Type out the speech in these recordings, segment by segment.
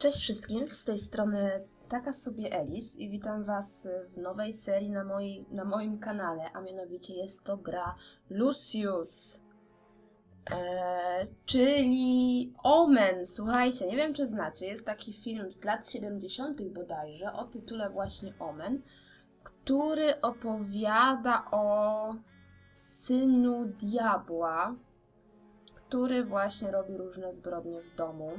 Cześć wszystkim, z tej strony taka sobie Elis i witam Was w nowej serii na moim kanale, a mianowicie jest to gra Lucius, czyli Omen. Słuchajcie, nie wiem czy znacie, jest taki film z lat 70. bodajże o tytule właśnie Omen, który opowiada o synu diabła, który właśnie robi różne zbrodnie w domu.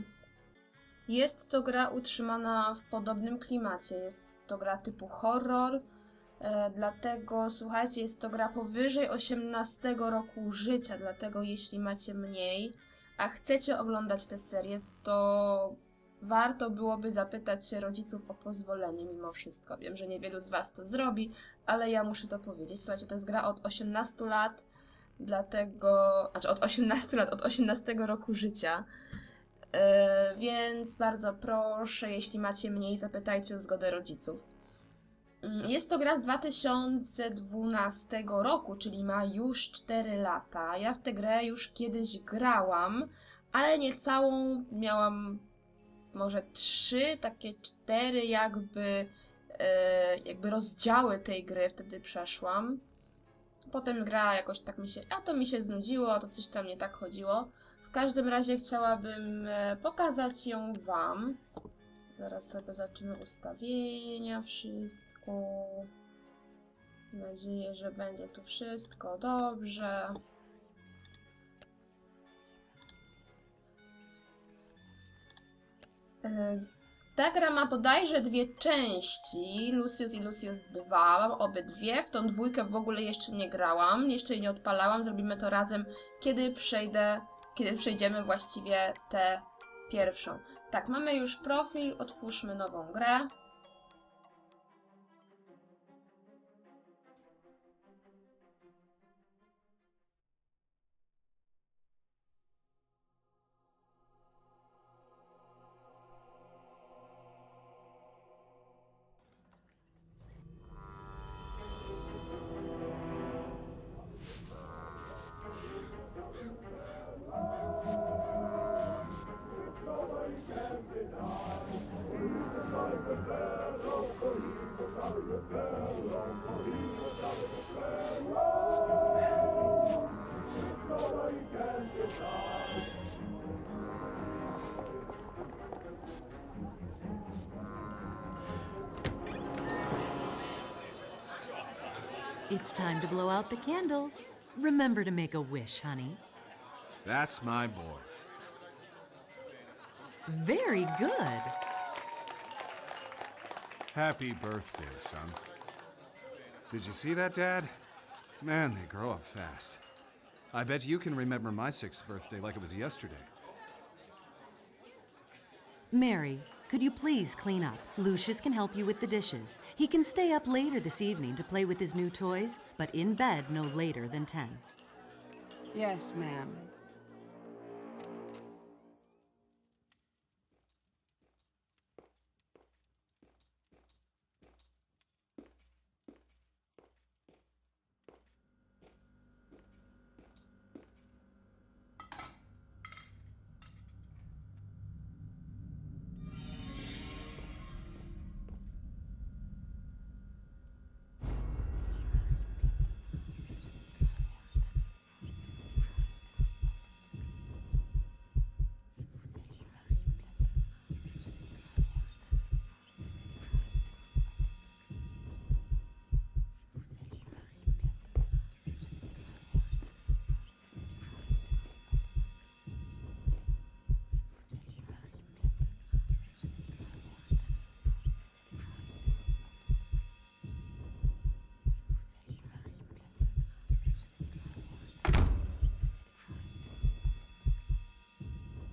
Jest to gra utrzymana w podobnym klimacie, jest to gra typu horror, dlatego słuchajcie, jest to gra powyżej 18 roku życia, dlatego jeśli macie mniej, a chcecie oglądać tę serię, to warto byłoby zapytać się rodziców o pozwolenie mimo wszystko. Wiem, że niewielu z Was to zrobi, ale ja muszę to powiedzieć. Słuchajcie, to jest gra od 18 lat, od 18 roku życia. Więc bardzo proszę, jeśli macie mniej, zapytajcie o zgodę rodziców. Jest to gra z 2012 roku, czyli ma już 4 lata. Ja w tę grę już kiedyś grałam, ale nie całą, miałam może 3, takie 4 jakby rozdziały tej gry wtedy przeszłam. Potem gra jakoś tak mi się znudziło, a to coś tam nie tak chodziło. W każdym razie chciałabym pokazać ją Wam. Zaraz sobie zobaczymy ustawienia, wszystko. Mam nadzieję, że będzie tu wszystko dobrze. Ta gra ma bodajże 2 części, Lucius i Lucius 2, mam obydwie, w tą dwójkę w ogóle jeszcze nie grałam, jeszcze jej nie odpalałam, zrobimy to razem, kiedy przejdziemy właściwie tę pierwszą. Tak, mamy już profil, otwórzmy nową grę. It's time to blow out the candles. Remember to make a wish, honey. That's my boy. Very good. Happy birthday, son. Did you see that, Dad? Man, they grow up fast. I bet you can remember my 6th birthday like it was yesterday. Mary, could you please clean up? Lucius can help you with the dishes. He can stay up later this evening to play with his new toys, but in bed no later than 10. Yes, ma'am.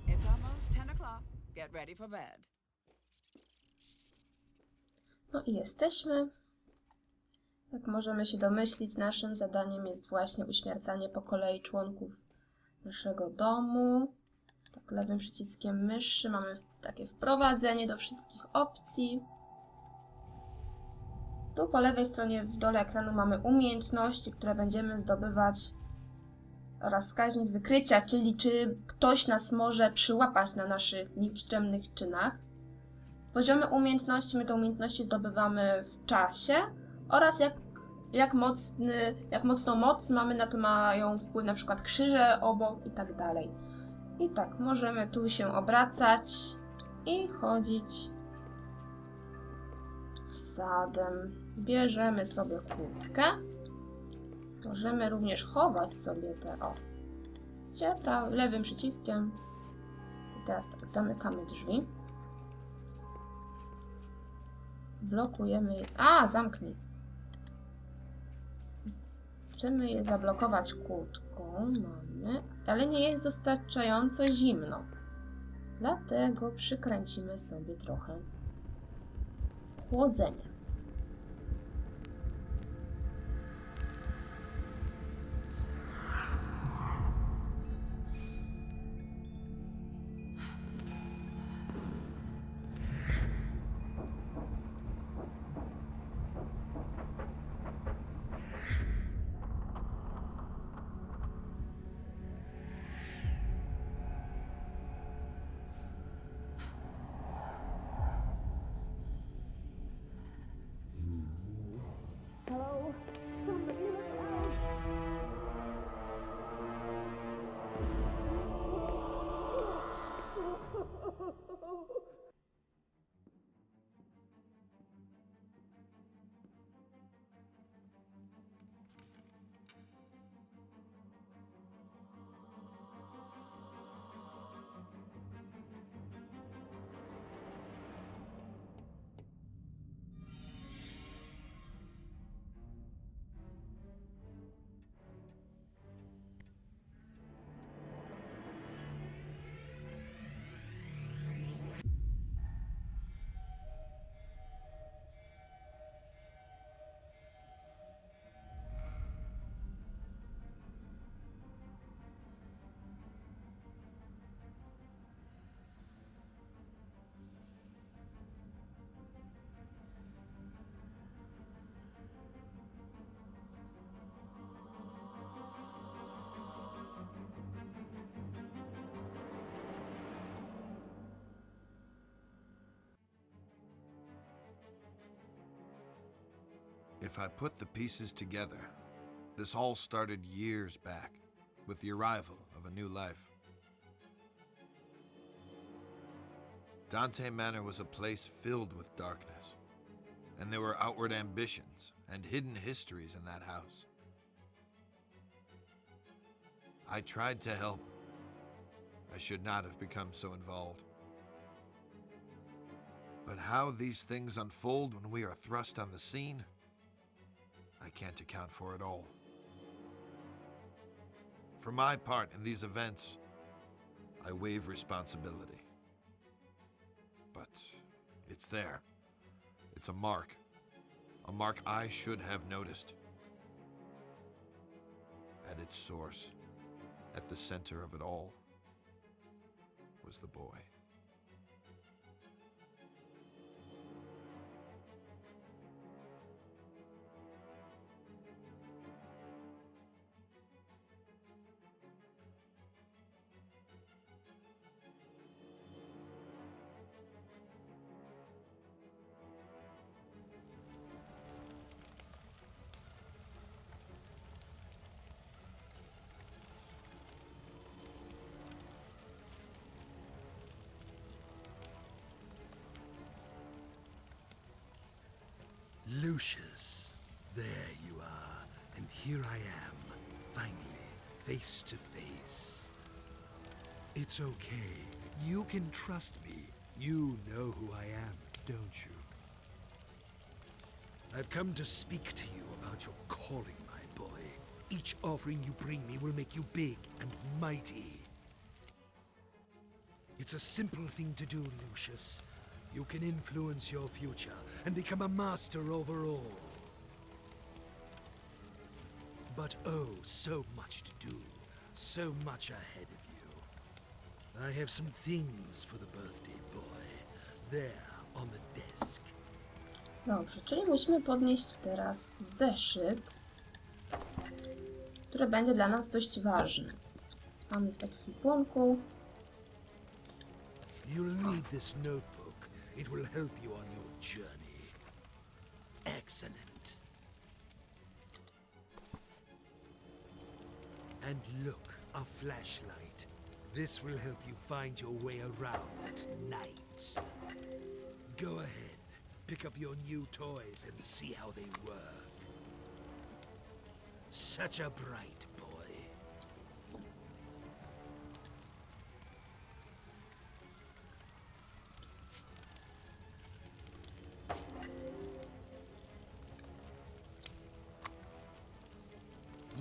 It's almost 10 o'clock. Get ready for bed. No i jesteśmy. Jak możemy się domyślić, naszym zadaniem jest właśnie uśmiercanie po kolei członków naszego domu. Tak, lewym przyciskiem myszy mamy takie wprowadzenie do wszystkich opcji. Tu po lewej stronie w dole ekranu mamy umiejętności, które będziemy zdobywać oraz wskaźnik wykrycia, czyli czy ktoś nas może przyłapać na naszych nikczemnych czynach. poziomy umiejętności. My te umiejętności zdobywamy w czasie oraz jak mocną moc mamy, na to mają wpływ na przykład krzyże obok i tak dalej. I tak, możemy tu się obracać i chodzić wsadem. Bierzemy sobie kłódkę. Możemy również chować sobie te, widzicie, lewym przyciskiem. I teraz tak, zamykamy drzwi. Blokujemy je. Zamknij. Chcemy je zablokować kłódką. Mamy, ale nie jest dostarczająco zimno. Dlatego przykręcimy sobie trochę chłodzenia. If I put the pieces together, this all started years back, with the arrival of a new life. Dante Manor was a place filled with darkness, and there were outward ambitions and hidden histories in that house. I tried to help. I should not have become so involved. But how these things unfold when we are thrust on the scene, I can't account for it all. For my part in these events, I waive responsibility. But it's there. It's a mark I should have noticed. At its source, at the center of it all, was the boy. Lucius, there you are, and here I am, finally, face to face. It's okay, you can trust me. You know who I am, don't you? I've come to speak to you about your calling, my boy. Each offering you bring me will make you big and mighty. It's a simple thing to do, Lucius. You can influence your future and become a master over all. But oh, so much to do, so much ahead of you. I have some things for the birthday boy, there on the desk. Dobrze, czyli musimy podnieść teraz zeszyt, który będzie dla nas dość ważny. Mamy w ekwipunku. You'll need this notebook It will help you on your journey. Excellent. And look, a flashlight. This will help you find your way around at night. Go ahead, pick up your new toys and see how they work. Such a bright boy.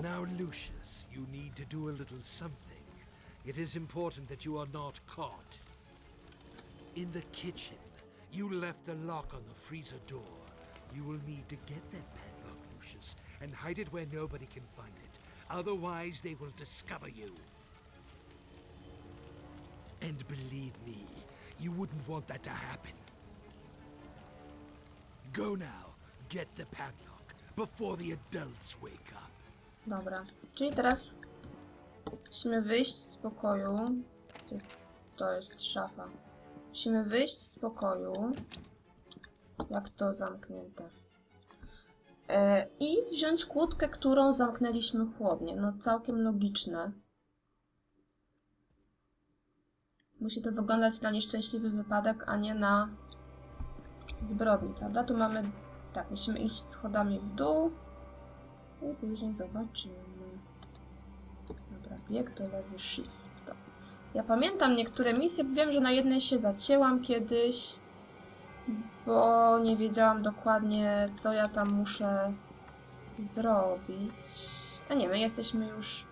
Now, Lucius, you need to do a little something. It is important that you are not caught. In the kitchen, you left the lock on the freezer door. You will need to get that padlock, Lucius, and hide it where nobody can find it. Otherwise, they will discover you. And believe me, you wouldn't want that to happen. Go now, get the padlock, before the adults wake up. Dobra, czyli teraz musimy wyjść z pokoju. To jest szafa. Musimy wyjść z pokoju. Jak to zamknięte? I wziąć kłódkę, którą zamknęliśmy chłodnie. No całkiem logiczne. Musi to wyglądać na nieszczęśliwy wypadek, a nie na zbrodni, prawda? Tu mamy... Tak, musimy iść schodami w dół. I później zobaczymy. Dobra, bieg to lewy shift. To. Ja pamiętam niektóre misje, wiem, że na jednej się zacięłam kiedyś, bo nie wiedziałam dokładnie, co ja tam muszę zrobić. A nie, my jesteśmy już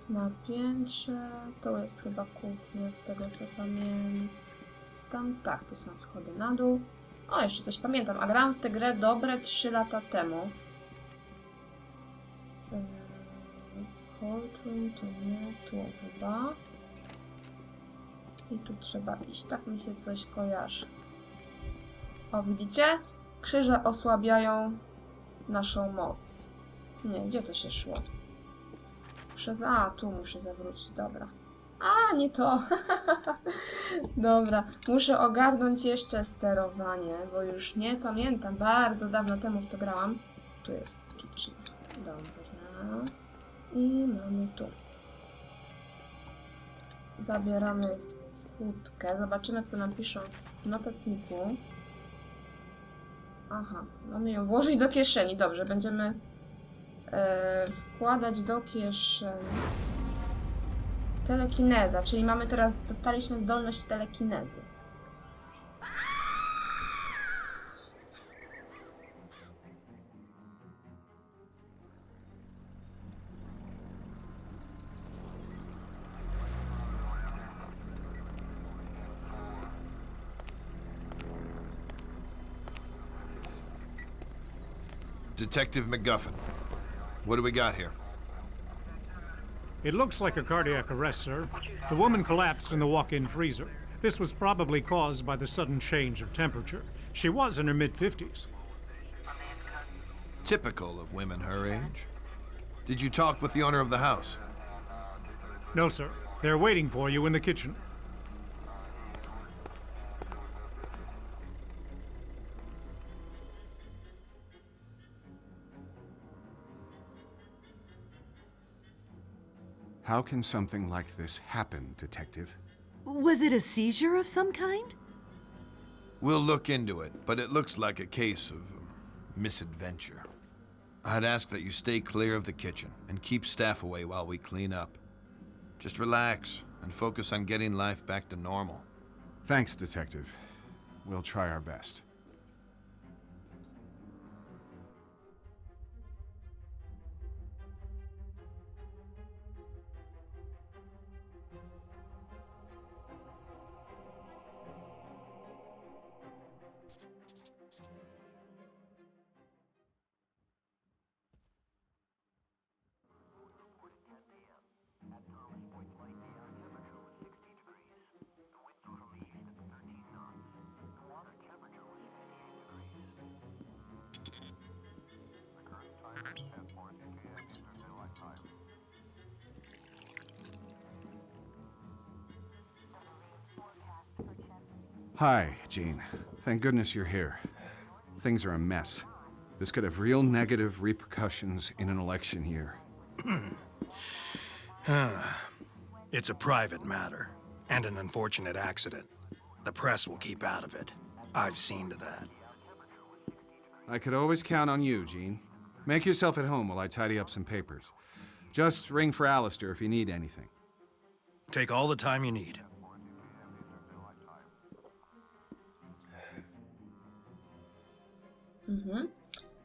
na piętrze. To jest chyba kuchnia, z tego co pamiętam. Tak, tu są schody na dół. O, jeszcze coś pamiętam, a grałam w tę grę dobre 3 lata temu. Courtroom to nie, tu chyba. I tu trzeba iść, tak mi się coś kojarzy. O, widzicie? Krzyże osłabiają naszą moc. Nie, gdzie to się szło? A, tu muszę zawrócić, dobra. A, nie to. Dobra, muszę ogarnąć jeszcze sterowanie, bo już nie pamiętam. Bardzo dawno temu w to grałam. Tu jest kitchen. Dobra. I mamy tu. Zabieramy kłódkę. Zobaczymy, co nam piszą w notatniku. Aha, mamy ją włożyć do kieszeni. Dobrze, będziemy wkładać do kieszeni. Telekineza, czyli mamy teraz, dostaliśmy zdolność telekinezy. Detective McGuffin, what do we got here? It looks like a cardiac arrest, sir. The woman collapsed in the walk-in freezer. This was probably caused by the sudden change of temperature. She was in her mid-50s. Typical of women her age. Did you talk with the owner of the house? No, sir. They're waiting for you in the kitchen. How can something like this happen, Detective? Was it a seizure of some kind? We'll look into it, but it looks like a case of misadventure. I'd ask that you stay clear of the kitchen and keep staff away while we clean up. Just relax and focus on getting life back to normal. Thanks, Detective. We'll try our best. Hi, Jean. Thank goodness you're here. Things are a mess. This could have real negative repercussions in an election year. It's a private matter, and an unfortunate accident. The press will keep out of it. I've seen to that. I could always count on you, Jean. Make yourself at home while I tidy up some papers. Just ring for Alistair if you need anything. Take all the time you need.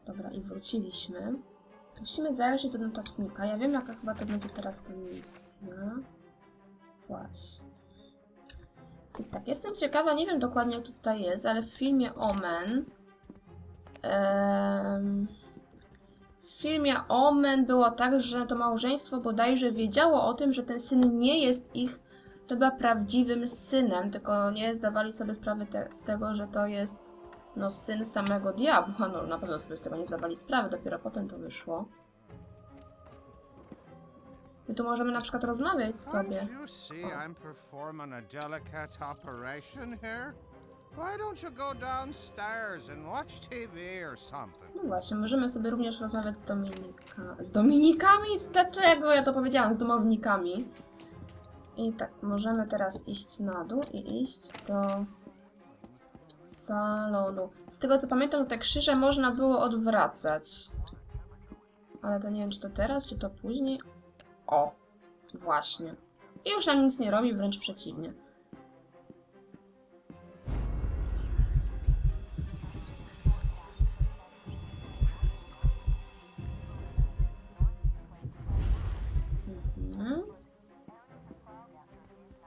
Dobra, i wróciliśmy. Musimy zajrzeć do notatnika. Ja wiem, jaka chyba to będzie teraz ta misja. Właśnie. I tak, jestem ciekawa, nie wiem dokładnie jak tutaj jest, ale w filmie Omen... w filmie Omen było tak, że to małżeństwo bodajże wiedziało o tym, że ten syn nie jest ich chyba prawdziwym synem, tylko nie zdawali sobie sprawy z tego, że to jest no syn samego diabła. No na pewno sobie z tego nie zdawali sprawy, dopiero potem to wyszło. My tu możemy na przykład rozmawiać sobie. Can't you see I'm performing a delicate operation here? Why don't you go downstairs and watch TV or something? No właśnie, możemy sobie również rozmawiać z Dominikami? Dlaczego ja to powiedziałam? Z domownikami. I tak, możemy teraz iść na dół i iść do salonu. Z tego co pamiętam, to te krzyże można było odwracać. Ale to nie wiem, czy to teraz, czy to później. O, właśnie. I już nam nic nie robi, wręcz przeciwnie.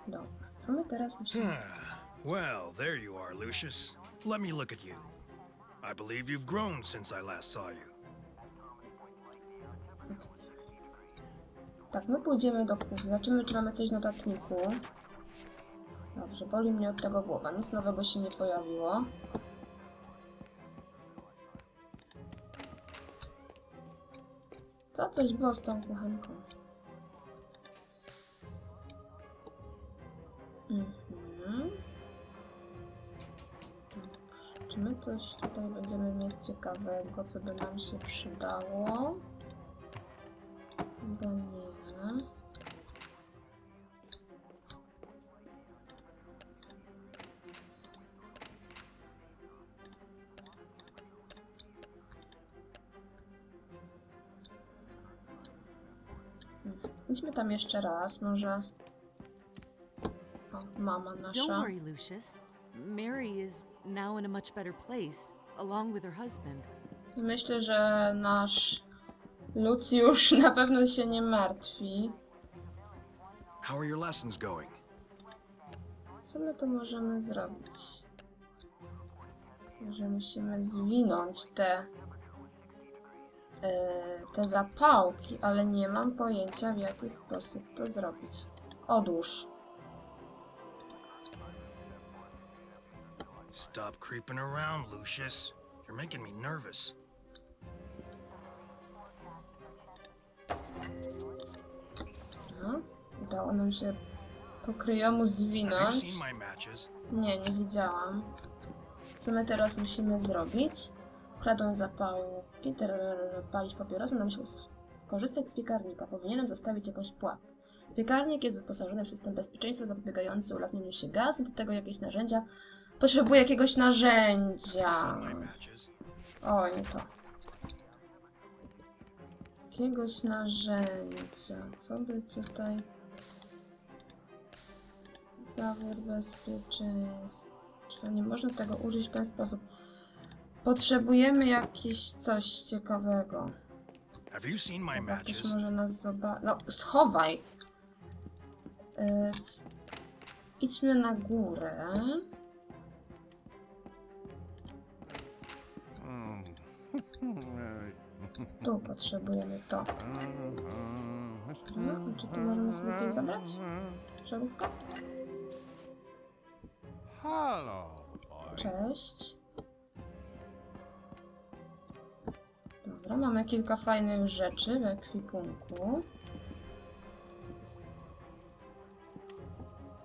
Dobra, co my teraz musimy zrobić? Well, there you are, Lucius. Let me look at you. I believe you've grown since I last saw you. Tak, my pójdziemy do kuchni. Zobaczymy, czy mamy coś w notatniku. Dobrze, boli mnie od tego głowa. Nic nowego się nie pojawiło. To coś było z tą kuchenką. Dobrze, czy my coś tutaj będziemy mieć ciekawego, co by nam się przydało? Chyba nie. Idźmy tam jeszcze raz, może... O, mama nasza. Don't worry, Lucius. Mary is now in a much better place, along with her husband. Myślę, że nasz Lucius na pewno się nie martwi. How are your lessons going? Co my tu możemy zrobić? Że musimy zwinąć te zapałki, ale nie mam pojęcia, w jaki sposób to zrobić. Odłóż. Stop creeping around, Lucius. You're making me nervous. No, udało nam się po kryjomu Have you zwinąć. seen my matches? Nie, nie widziałam. Co my teraz musimy zrobić? Kradłem zapałki, palić papierosy, nam się korzystać z piekarnika. Powinienem zostawić jakąś pułapkę. Piekarnik jest wyposażony w system bezpieczeństwa zapobiegający ulatnieniu się gazu, do tego jakieś narzędzia. Potrzebuję jakiegoś narzędzia. Seen my matches? O, nie to. Jakiegoś narzędzia. Co by tutaj... Zawór bezpieczeństwa. Nie można tego użyć w ten sposób. Potrzebujemy jakieś coś ciekawego. Have you seen my Chyba ktoś matches? może nas zobaczyć. No, schowaj! Idźmy na górę. Tu potrzebujemy to. Dobra, a czy tu możemy sobie coś zabrać? Żarówka? Hello, boy. Cześć. Dobra, mamy kilka fajnych rzeczy w ekwipunku.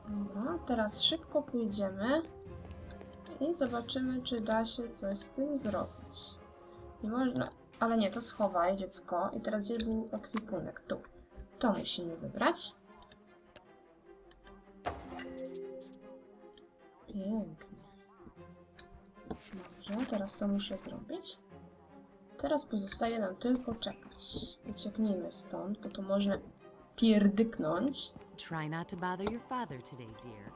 Dobra, teraz szybko pójdziemy I zobaczymy, czy da się coś z tym zrobić. Nie można... Ale nie, to schowaj, dziecko. I teraz gdzie był ekwipunek? Tu. To musimy wybrać. Pięknie. Dobrze, teraz co muszę zrobić? Teraz pozostaje nam tylko czekać. Ucieknijmy stąd, bo tu można pierdyknąć. Try not to bother your father today, dear.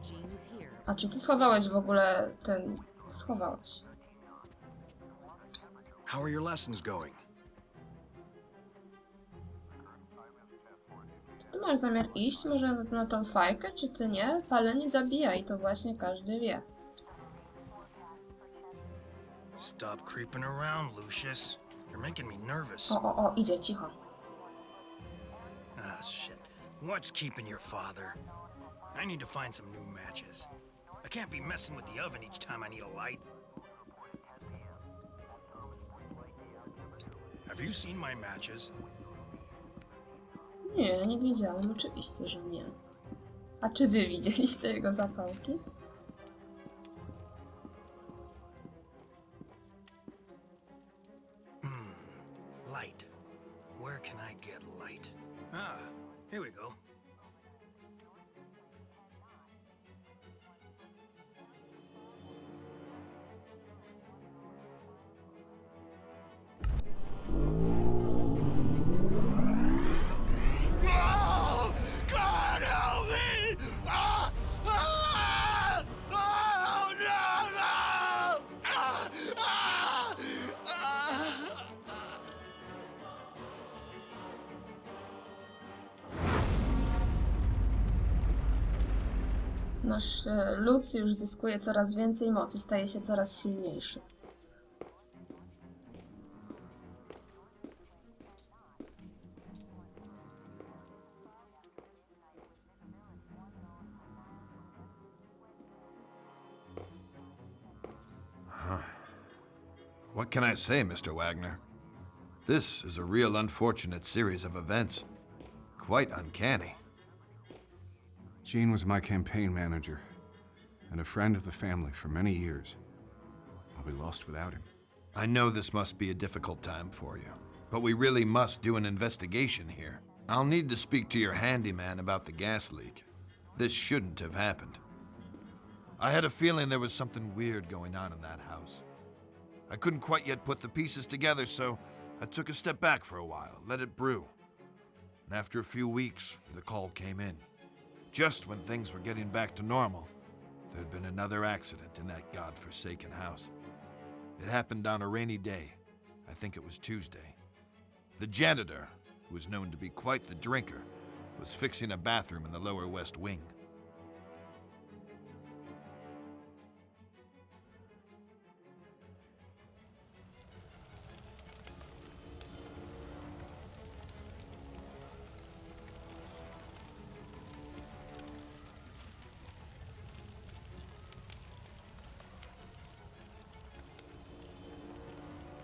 Jean is here. A czy ty schowałeś w ogóle ten... Schowałeś. How are your lessons going? Czy ty masz zamiar iść może na tą fajkę, czy ty nie? Palenie zabija i to właśnie każdy wie. Stop creeping around, Lucius. You're making me nervous. O, idzie, cicho. Ah, shit. What's keeping your father? I need to find some new matches. I can't be messing with the oven each time I need a light. Have you seen my matches? Nie, nie widziałam. Oczywiście, że nie. A czy wy widzieliście jego zapałki? Light. Where can I get light? Ah, here we go. Oh, God help me! Ah! Ah! Oh, no, no! Ah! Ah! Ah! Nasz Lucius zyskuje coraz więcej mocy, staje się coraz silniejszy. What can I say, Mr. Wagner? This is a real unfortunate series of events. Quite uncanny. Gene was my campaign manager and a friend of the family for many years. I'll be lost without him. I know this must be a difficult time for you, but we really must do an investigation here. I'll need to speak to your handyman about the gas leak. This shouldn't have happened. I had a feeling there was something weird going on in that house. I couldn't quite yet put the pieces together, so I took a step back for a while, let it brew. And after a few weeks, the call came in. Just when things were getting back to normal, there'd been another accident in that godforsaken house. It happened on a rainy day. I think it was Tuesday. The janitor, who was known to be quite the drinker, was fixing a bathroom in the lower west wing.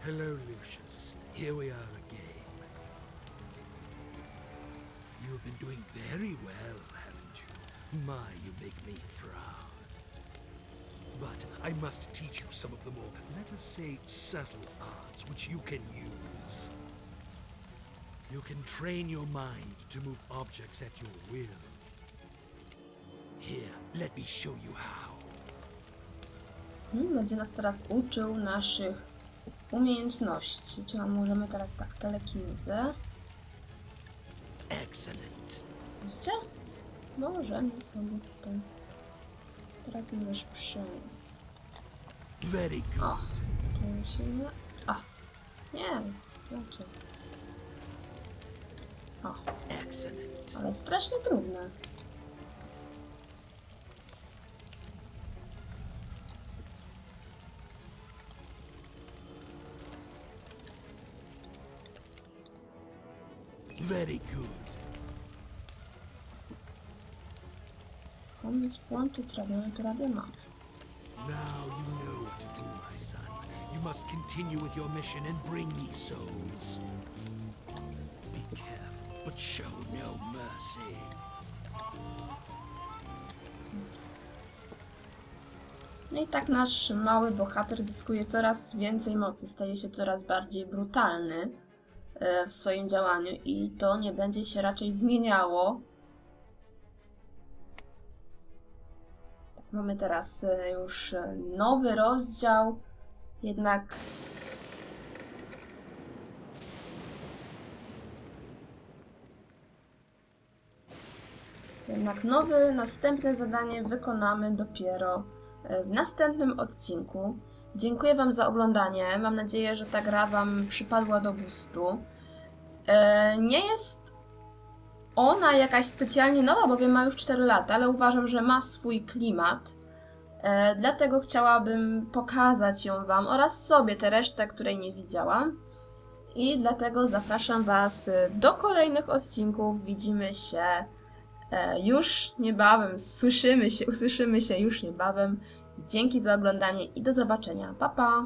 Hello, Lucius. Here we are again. You've been doing very well, haven't you? My, you make me proud. But I must teach you some of the more, let us say, subtle arts which you can use. You can train your mind to move objects at your will. Here, let me show you how. Będzie nas teraz uczył naszych umiejętności. Czy możemy teraz tak, telekinezę. Excellent. Widzicie? Możemy sobie tutaj. Teraz możesz przejąć. Very good. O, tu musimy... A, nie, znaczy. O, Excellent. ale strasznie trudne. Very good. Pomóc włączyć radio, no to radio mam. Now you know what to do, my son. You must continue with your mission and bring me souls. Be careful, but show no mercy. No i tak nasz mały bohater zyskuje coraz więcej mocy, staje się coraz bardziej brutalny w swoim działaniu i to nie będzie się raczej zmieniało. Tak, mamy teraz już nowy rozdział, jednak następne zadanie wykonamy dopiero w następnym odcinku. Dziękuję Wam za oglądanie. Mam nadzieję, że ta gra Wam przypadła do gustu. Nie jest ona jakaś specjalnie nowa, bowiem ma już 4 lata, ale uważam, że ma swój klimat. Dlatego chciałabym pokazać ją Wam oraz sobie tę resztę, której nie widziałam. I dlatego zapraszam Was do kolejnych odcinków. Widzimy się już niebawem, usłyszymy się już niebawem. Dzięki za oglądanie i do zobaczenia. Pa, pa!